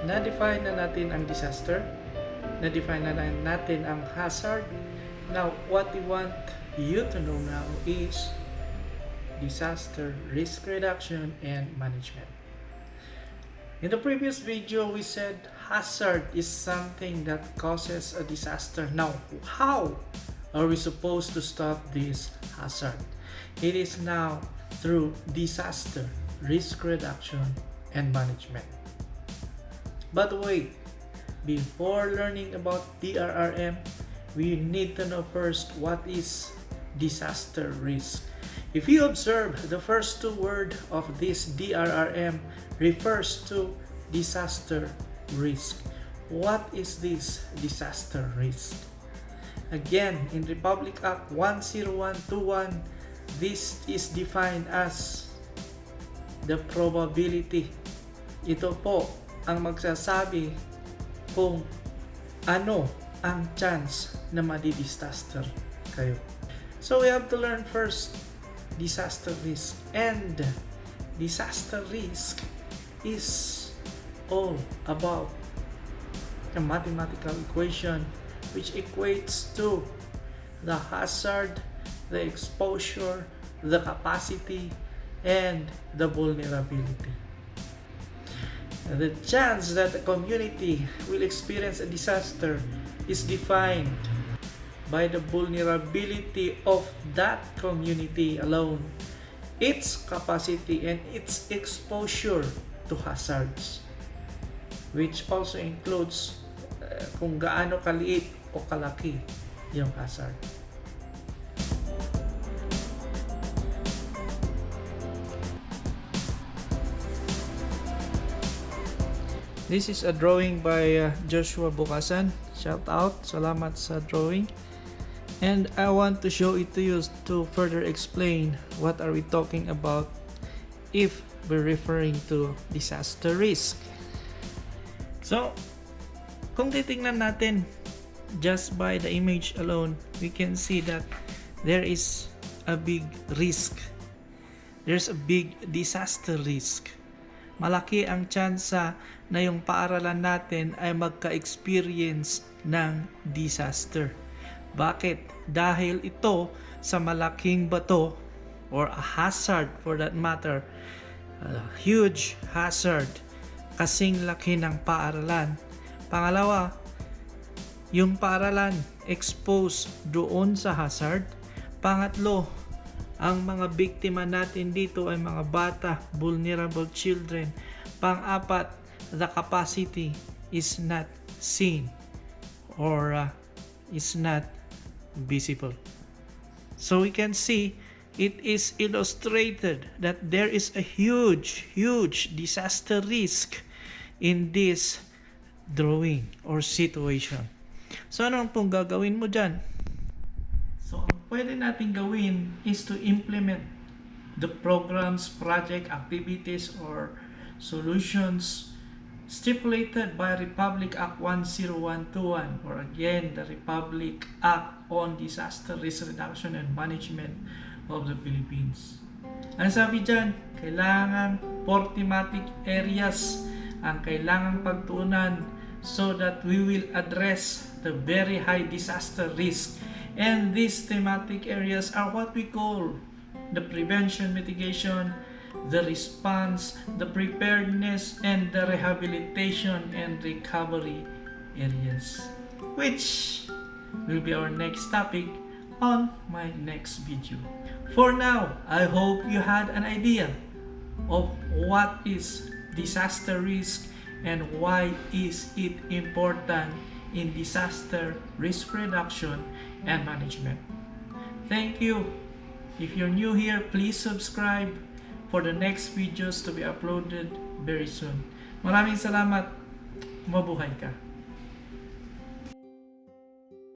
Na-define na natin ang disaster. Na-define na natin ang hazard. Now, what we want you to know now is disaster risk reduction and management. In the previous video, we said hazard is something that causes a disaster. Now, how are we supposed to stop this hazard? It is now through disaster risk reduction and management. But wait, before learning about DRRM, we need to know first what is disaster risk. If you observe, the first two words of this DRRM refers to disaster risk. What is this disaster risk? Again, in Republic Act 10121, this is defined as the probability. Ito po ang magsasabi kung ano ang chance na madi-disaster kayo. So we have to learn first disaster risk, and disaster risk is all about a mathematical equation which equates to the hazard, the exposure, the capacity, and the vulnerability. The chance that a community will experience a disaster is defined by the vulnerability of that community alone, its capacity, and its exposure to hazards, which also includes kung gaano kaliit o kalaki yung hazard. This is a drawing by Joshua Bukasan. Shout out, salamat sa drawing. And I want to show it to you to further explain what are we talking about if we're referring to disaster risk. So, kung titingnan natin just by the image alone, we can see that there is a big risk. There's a big disaster risk. Malaki ang tsansa na yung paaralan natin ay magka-experience ng disaster. Bakit? Dahil ito sa malaking bato or a hazard for that matter, a huge hazard, kasing laki ng paaralan. Pangalawa, yung paaralan exposed doon sa hazard. Pangatlo, ang mga biktima natin dito ay mga bata, vulnerable children. Pang-apat, the capacity is not seen or is not visible. So we can see it is illustrated that there is a huge disaster risk in this drawing or situation. So ano pong gagawin mo dyan? So ang pwede natin gawin is to implement the programs, project, activities, or solutions stipulated by Republic Act 10121, or again, the Republic Act on Disaster Risk Reduction and Management of the Philippines. Ang sabi dyan, kailangan 4 thematic areas ang kailangang pagtuunan so that we will address the very high disaster risk. And these thematic areas are what we call the prevention, mitigation, the response, the preparedness, and the rehabilitation and recovery areas, which will be our next topic on my next video. For now, I hope you had an idea of what is disaster risk and why is it important in disaster risk reduction and management. Thank you. If you're new here, please subscribe for the next videos to be uploaded very soon. Maraming salamat. Mabuhay ka.